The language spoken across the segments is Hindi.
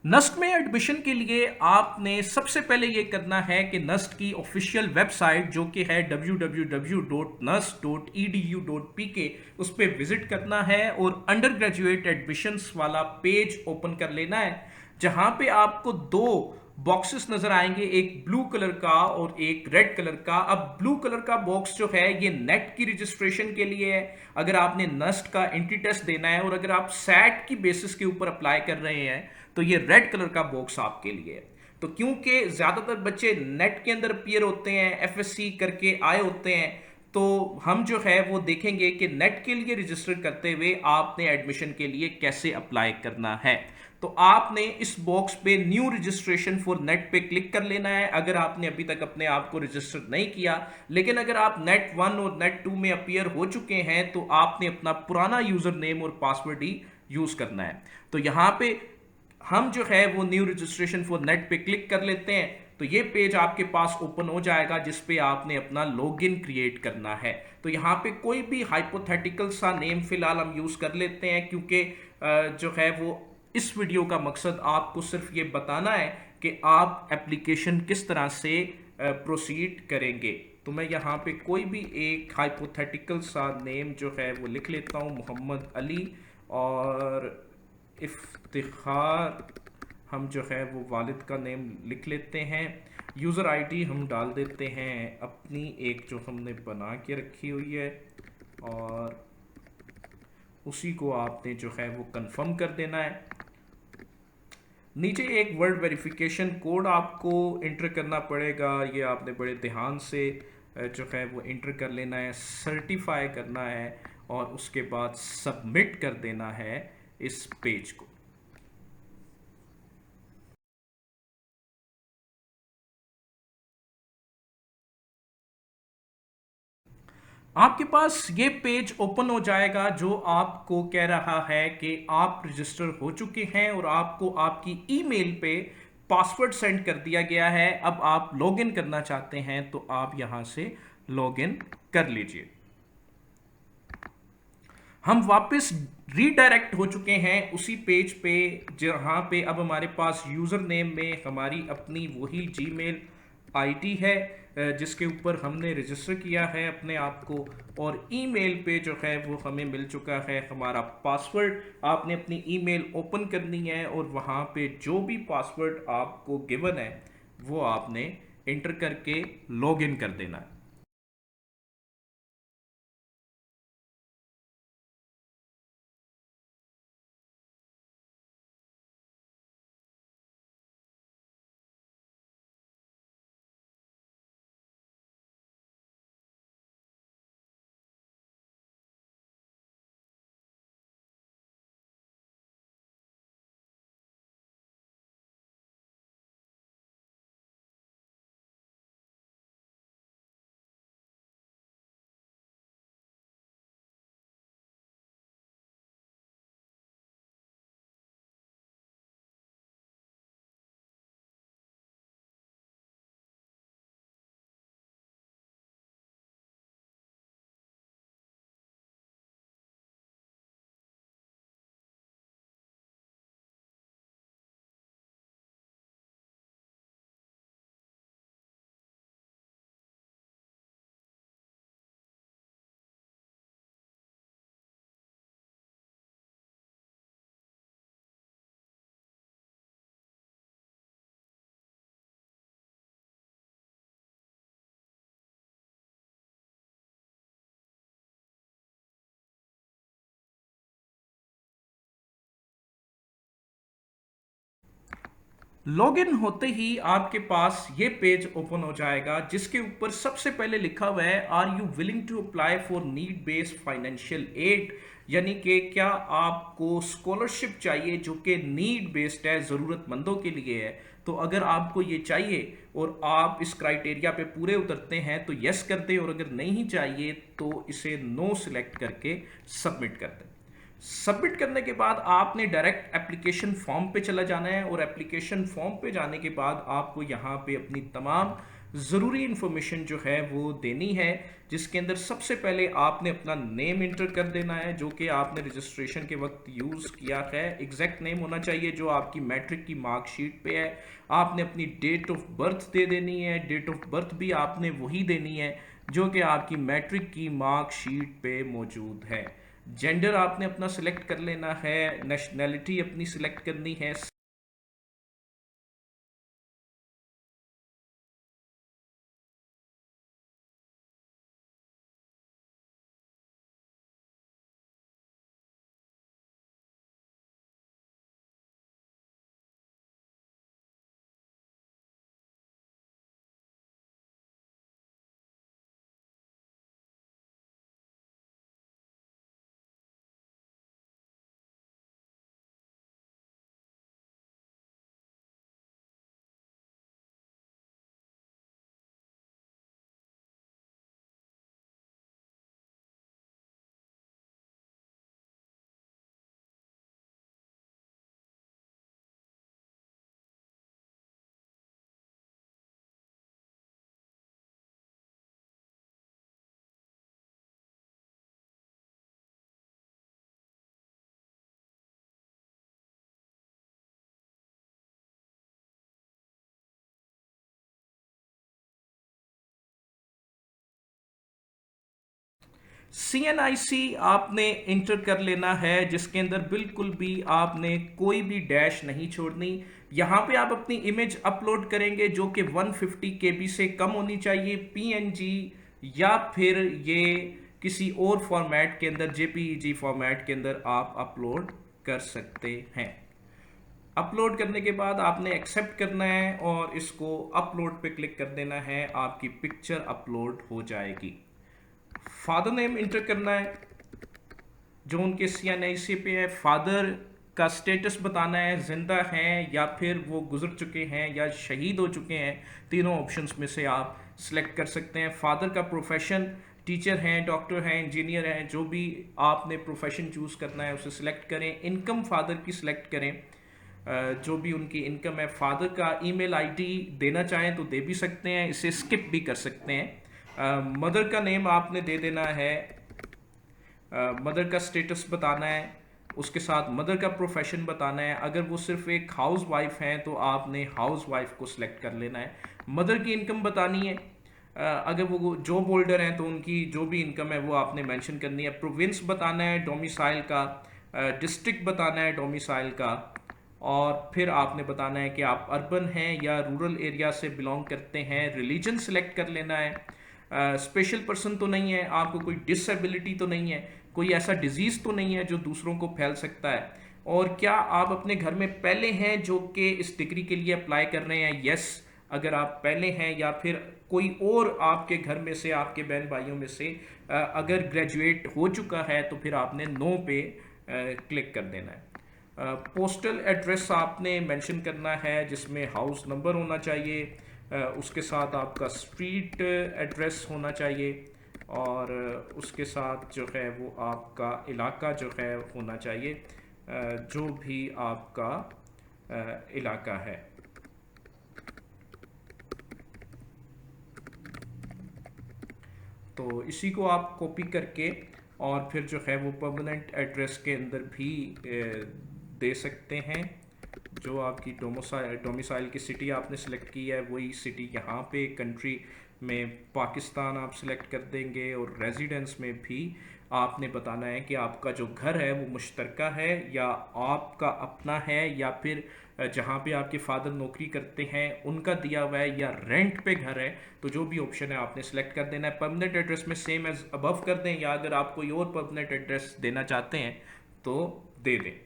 नस्ट में एडमिशन के लिए आपने सबसे पहले ये करना है कि नस्ट की ऑफिशियल वेबसाइट जो कि है www.nust.edu.pk उस पर विजिट करना है और अंडर ग्रेजुएट एडमिशन्स वाला पेज ओपन कर लेना है, जहां पे आपको दो बॉक्सेस नजर आएंगे, एक ब्लू कलर का और एक रेड कलर का। अब ब्लू कलर का बॉक्स जो है ये नेट की रजिस्ट्रेशन के लिए है, अगर आपने नस्ट का एंट्री टेस्ट देना है, और अगर आप सैट की बेसिस के ऊपर अप्लाई कर रहे हैं तो ये रेड कलर का बॉक्स आपके लिए है। तो क्योंकि ज्यादातर बच्चे नेट के अंदर अपीयर होते हैं, एफएससी करके आए होते हैं, तो हम जो है वो देखेंगे कि नेट के लिए रजिस्टर करते हुए आपने एडमिशन के लिए कैसे अप्लाई करना है। तो आपने इस बॉक्स पे न्यू रजिस्ट्रेशन फॉर नेट पे क्लिक कर लेना है अगर आपने अभी तक अपने आप को रजिस्टर नहीं किया। लेकिन अगर आप नेट 1 और नेट 2 में अपीयर हो चुके हैं तो आपने अपना पुराना यूजर नेम और पासवर्ड ही यूज करना है। तो यहाँ पे हम जो है वो न्यू रजिस्ट्रेशन फॉर नेट पे क्लिक कर लेते हैं, तो ये पेज आपके पास ओपन हो जाएगा जिस पे आपने अपना लॉगिन क्रिएट करना है। तो यहाँ पे कोई भी हाइपोथेटिकल सा नेम फिलहाल हम यूज कर लेते हैं, क्योंकि जो है वो इस वीडियो का मकसद आपको सिर्फ ये बताना है कि आप एप्लीकेशन किस तरह से प्रोसीड करेंगे। तो मैं यहाँ पे कोई भी एक हाइपोथेटिकल सा नेम जो है वो लिख लेता हूँ, मोहम्मद अली, और इफ्तिखार हम जो है वो वालिद का नेम लिख लेते हैं। यूज़र आईडी हम डाल देते हैं अपनी एक जो हमने बना के रखी हुई है, और उसी को आपने जो है वो कंफर्म कर देना है। नीचे एक वर्ड वेरिफिकेशन कोड आपको इंटर करना पड़ेगा, ये आपने बड़े ध्यान से जो है वो इंटर कर लेना है, सर्टिफाई करना है और उसके बाद सबमिट कर देना है इस पेज को। आपके पास ये पेज ओपन हो जाएगा जो आपको कह रहा है कि आप रजिस्टर हो चुके हैं और आपको आपकी ईमेल पे पासवर्ड सेंड कर दिया गया है। अब आप लॉगिन करना चाहते हैं तो आप यहां से लॉगिन कर लीजिए। हम वापस रीडायरेक्ट हो चुके हैं उसी पेज पे जहां पे अब हमारे पास यूजर नेम में हमारी अपनी वही जीमेल आईडी है जिसके ऊपर हमने रजिस्टर किया है अपने आप को, और ईमेल पे जो है वो हमें मिल चुका है हमारा पासवर्ड। आपने अपनी ईमेल ओपन करनी है और वहां पे जो भी पासवर्ड आपको गिवन है वो आपने इंटर करके लॉगिन कर देना है। लॉगिन होते ही आपके पास ये पेज ओपन हो जाएगा जिसके ऊपर सबसे पहले लिखा हुआ है, are you willing to apply for need based financial aid, यानी कि क्या आपको स्कॉलरशिप चाहिए जो कि नीड बेस्ड है, ज़रूरतमंदों के लिए है। तो अगर आपको ये चाहिए और आप इस क्राइटेरिया पे पूरे उतरते हैं तो यस कर दें, और अगर नहीं चाहिए तो इसे नो सिलेक्ट करके सबमिट कर दें। सबमिट करने के बाद आपने डायरेक्ट एप्लीकेशन फॉर्म पे चला जाना है, और एप्लीकेशन फॉर्म पे जाने के बाद आपको यहाँ पे अपनी तमाम ज़रूरी इन्फॉर्मेशन जो है वो देनी है, जिसके अंदर सबसे पहले आपने अपना नेम इंटर कर देना है जो कि आपने रजिस्ट्रेशन के वक्त यूज़ किया है। एग्जैक्ट नेम होना चाहिए जो आपकी मैट्रिक की मार्कशीट पे है। आपने अपनी डेट ऑफ बर्थ दे देनी है, डेट ऑफ बर्थ भी आपने वही देनी है जो कि आपकी मैट्रिक की मार्कशीट पे मौजूद है। जेंडर आपने अपना सिलेक्ट कर लेना है, नेशनैलिटी अपनी सिलेक्ट करनी है। CNIC आपने इंटर कर लेना है, जिसके अंदर बिल्कुल भी आपने कोई भी डैश नहीं छोड़नी। यहाँ पे आप अपनी इमेज अपलोड करेंगे जो कि 150 KB से कम होनी चाहिए, PNG या फिर ये किसी और फॉर्मेट के अंदर, JPEG फॉर्मेट के अंदर आप अपलोड कर सकते हैं। अपलोड करने के बाद आपने एक्सेप्ट करना है और इसको अपलोड पे क्लिक कर देना है, आपकी पिक्चर अपलोड हो जाएगी। फादर नेम इंटर करना है जो उनके CNIC पे है। फादर का स्टेटस बताना है, जिंदा हैं या फिर वो गुजर चुके हैं या शहीद हो चुके हैं। तीनों ऑप्शंस में से आप सिलेक्ट कर सकते हैं। फादर का प्रोफेशन, टीचर हैं, डॉक्टर हैं, इंजीनियर हैं, जो भी आपने प्रोफेशन चूज़ करना है उसे सिलेक्ट करें। इनकम फादर की सिलेक्ट करें, जो भी उनकी इनकम है। फादर का ईमेल आईडी देना चाहें तो दे भी सकते हैं, इसे स्किप भी कर सकते हैं। मदर का नेम आपने दे देना है, मदर का स्टेटस बताना है, उसके साथ मदर का प्रोफेशन बताना है। अगर वो सिर्फ एक हाउस वाइफ हैं तो आपने हाउस वाइफ को सिलेक्ट कर लेना है। मदर की इनकम बतानी है, अगर वो जॉब होल्डर हैं तो उनकी जो भी इनकम है वो आपने मेंशन करनी है। प्रोविंस बताना है डोमिसाइल का, डिस्ट्रिक्ट बताना है डोमिसाइल का, और फिर आपने बताना है कि आप अर्बन हैं या रूरल एरिया से बिलोंग करते हैं। रिलीजन सेलेक्ट कर लेना है। स्पेशल पर्सन तो नहीं है, आपको कोई डिसेबिलिटी तो नहीं है, कोई ऐसा डिजीज़ तो नहीं है जो दूसरों को फैल सकता है। और क्या आप अपने घर में पहले हैं जो कि इस डिग्री के लिए अप्लाई कर रहे हैं? यस, अगर आप पहले हैं, या फिर कोई और आपके घर में से, आपके बहन भाइयों में से अगर ग्रेजुएट हो चुका है तो फिर आपने नो पे क्लिक कर देना है। पोस्टल एड्रेस आपने मेंशन करना है जिसमें हाउस नंबर होना चाहिए, उसके साथ आपका स्ट्रीट एड्रेस होना चाहिए, और उसके साथ जो है वो आपका इलाका जो है होना चाहिए, जो भी आपका इलाका है। तो इसी को आप कॉपी करके और फिर जो है वो परमानेंट एड्रेस के अंदर भी दे सकते हैं। जो आपकी डोमिसाइल की सिटी आपने सेलेक्ट की है वही सिटी यहाँ पे कंट्री में पाकिस्तान आप सिलेक्ट कर देंगे, और रेजिडेंस में भी आपने बताना है कि आपका जो घर है वो मुश्तरका है या आपका अपना है, या फिर जहाँ पे आपके फादर नौकरी करते हैं उनका दिया हुआ है, या रेंट पे घर है। तो जो भी ऑप्शन है आपने सेलेक्ट कर देना है। परमानेंट एड्रेस में सेम एज अबव कर दें, या अगर आप कोई और परमानेंट एड्रेस देना चाहते हैं तो दे दें।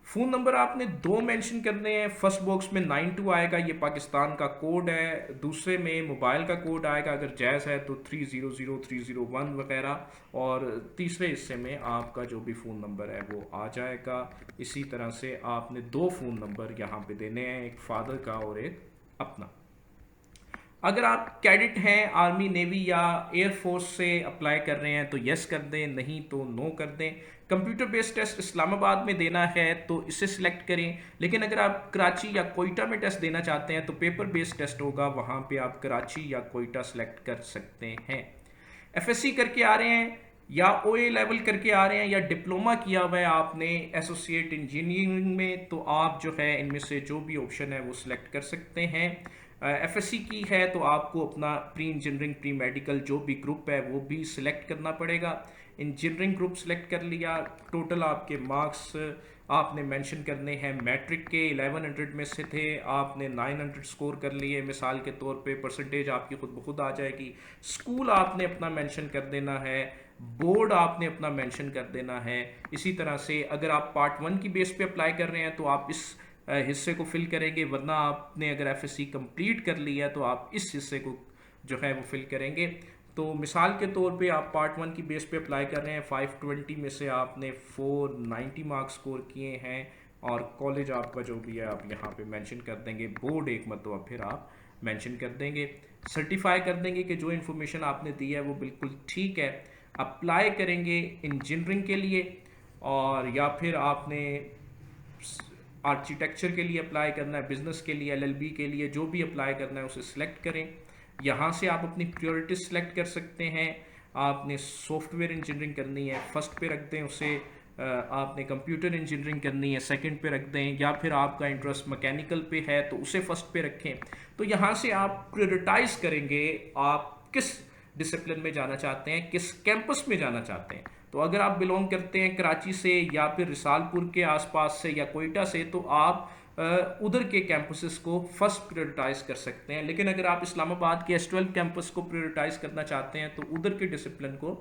फ़ोन नंबर आपने दो मेंशन करने हैं। फर्स्ट बॉक्स में 92 आएगा, ये पाकिस्तान का कोड है। दूसरे में मोबाइल का कोड आएगा, अगर जैज़ है तो 300301 वगैरह, और तीसरे हिस्से में आपका जो भी फ़ोन नंबर है वो आ जाएगा। इसी तरह से आपने दो फ़ोन नंबर यहाँ पे देने हैं, एक फादर का और एक अपना। अगर आप कैडेट हैं, आर्मी नेवी या एयरफोर्स से अप्लाई कर रहे हैं तो यस कर दें, नहीं तो नो कर दें। कंप्यूटर बेस्ड टेस्ट इस्लामाबाद में देना है तो इसे सिलेक्ट करें। लेकिन अगर आप कराची या कोयटा में टेस्ट देना चाहते हैं तो पेपर बेस्ड टेस्ट होगा, वहाँ पे आप कराची या कोयटा सिलेक्ट कर सकते हैं। एफएससी करके आ रहे हैं या ओए लेवल करके आ रहे हैं या डिप्लोमा किया हुआ है आपने एसोसिएट इंजीनियरिंग में, तो आप जो है इनमें से जो भी ऑप्शन है वो सिलेक्ट कर सकते हैं। एफएससी की है तो आपको अपना प्री इंजीनियरिंग प्री मेडिकल जो भी ग्रुप है वो भी सिलेक्ट करना पड़ेगा। इंजीनियरिंग ग्रुप सिलेक्ट कर लिया, टोटल आपके मार्क्स आपने मेंशन करने हैं। मैट्रिक के 1100 में से थे, आपने 900 स्कोर कर लिए मिसाल के तौर पे, परसेंटेज आपकी खुद ब खुद आ जाएगी। स्कूल आपने अपना मेंशन कर देना है, बोर्ड आपने अपना मेंशन कर देना है। इसी तरह से अगर आप पार्ट 1 की बेस पे अप्लाई कर रहे हैं तो आप इस हिस्से को फिल करेंगे, वरना आपने अगर एफएससी कंप्लीट कर लिया है तो आप इस हिस्से को जो है वो फिल करेंगे। तो मिसाल के तौर पे आप पार्ट 1 की बेस पे अप्लाई कर रहे हैं, 520 में से आपने 490 मार्क्स स्कोर किए हैं और कॉलेज आपका जो भी है आप यहाँ पे मेंशन कर देंगे, बोर्ड एक मरतबा फिर आप मेंशन कर देंगे, सर्टिफाई कर देंगे कि जो इन्फॉर्मेशन आपने दी है वो बिल्कुल ठीक है। अप्लाई करेंगे इंजीनियरिंग के लिए और या फिर आपने आर्किटेक्चर के लिए अप्लाई करना है, बिजनेस के लिए, एलएलबी के लिए, जो भी अप्लाई करना है उसे सिलेक्ट करें। यहाँ से आप अपनी प्रायोरिटी सिलेक्ट कर सकते हैं। आपने सॉफ्टवेयर इंजीनियरिंग करनी है, फर्स्ट पे रख दें उसे। आपने कंप्यूटर इंजीनियरिंग करनी है, सेकंड पे रख दें। या फिर आपका इंटरेस्ट मैकेनिकल पे है तो उसे फर्स्ट पे रखें। तो यहाँ से आप प्रायोरिटाइज करेंगे आप किस डिसिप्लिन में जाना चाहते हैं, किस कैंपस में जाना चाहते हैं। तो अगर आप बिलोंग करते हैं कराची से या फिर रिसालपुर के आसपास से या कोयटा से, तो आप उधर के कैंपसेस को फर्स्ट प्रायोरिटाइज कर सकते हैं। लेकिन अगर आप इस्लामाबाद के S12 कैंपस को प्रायोरिटाइज करना चाहते हैं तो उधर के डिसिप्लिन को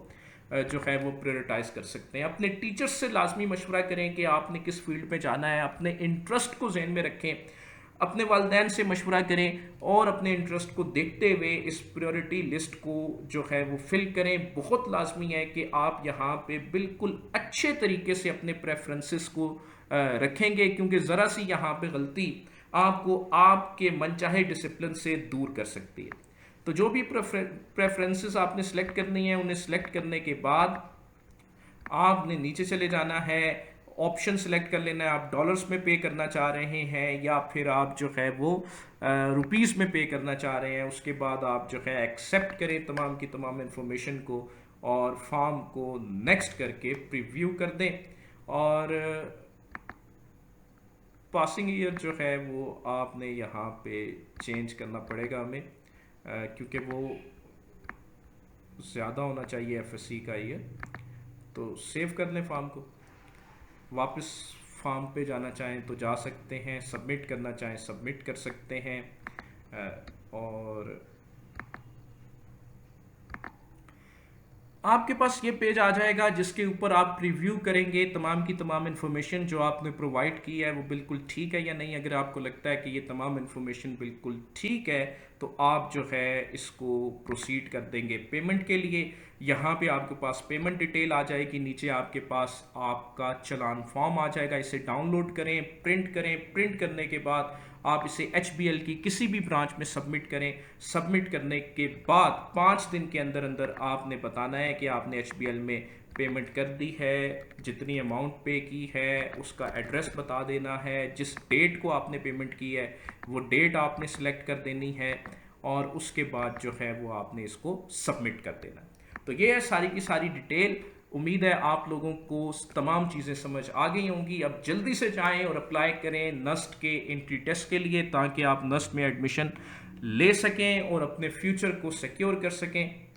जो है वो प्रायोरिटाइज कर सकते हैं। अपने टीचर्स से लाजमी मशवरा करें कि आपने किस फील्ड में जाना है, अपने इंटरेस्ट को जहन में रखें, अपने वालिदैन से मशवरा करें और अपने इंटरेस्ट को देखते हुए इस प्रायोरिटी लिस्ट को जो है वो फिल करें। बहुत लाजमी है कि आप यहाँ पे बिल्कुल अच्छे तरीके से अपने प्रेफरेंसेस को रखेंगे, क्योंकि ज़रा सी यहाँ पे गलती आपको आपके मनचाहे डिसिप्लिन से दूर कर सकती है। तो जो भी प्रेफरेंसेस आपने सेलेक्ट करनी है, उन्हें सेलेक्ट करने के बाद आपने नीचे चले जाना है, ऑप्शन सेलेक्ट कर लेना है, आप डॉलर्स में पे करना चाह रहे हैं या फिर आप जो है वो रुपीस में पे करना चाह रहे हैं। उसके बाद आप जो है एक्सेप्ट करें तमाम की तमाम इंफॉर्मेशन को और फॉर्म को नेक्स्ट करके प्रीव्यू कर दें। और पासिंग ईयर जो है वो आपने यहाँ पे चेंज करना पड़ेगा हमें, क्योंकि वो ज़्यादा होना चाहिए एफएससी का ईयर। तो सेव कर लें फॉर्म को, वापस फॉर्म पे जाना चाहें तो जा सकते हैं, सबमिट करना चाहें सबमिट कर सकते हैं। और आपके पास ये पेज आ जाएगा जिसके ऊपर आप प्रीव्यू करेंगे तमाम की तमाम इन्फॉर्मेशन जो आपने प्रोवाइड की है वो बिल्कुल ठीक है या नहीं। अगर आपको लगता है कि ये तमाम इन्फॉर्मेशन बिल्कुल ठीक है तो आप जो है इसको प्रोसीड कर देंगे पेमेंट के लिए। यहाँ पे आपके पास पेमेंट डिटेल आ जाएगी, नीचे आपके पास आपका चालान फॉर्म आ जाएगा। इसे डाउनलोड करें, प्रिंट करें। प्रिंट करने के बाद आप इसे HBL की किसी भी ब्रांच में सबमिट करें। सबमिट करने के बाद 5 दिन के अंदर अंदर आपने बताना है कि आपने HBL में पेमेंट कर दी है, जितनी अमाउंट पे की है उसका एड्रेस बता देना है, जिस डेट को आपने पेमेंट की है वो डेट आपने सेलेक्ट कर देनी है और उसके बाद जो है वो आपने इसको सबमिट कर देना है। तो ये है सारी की सारी डिटेल। उम्मीद है आप लोगों को तमाम चीज़ें समझ आ गई होंगी। अब जल्दी से जाएं और अप्लाई करें नस्ट के एंट्री टेस्ट के लिए, ताकि आप नस्ट में एडमिशन ले सकें और अपने फ्यूचर को सिक्योर कर सकें।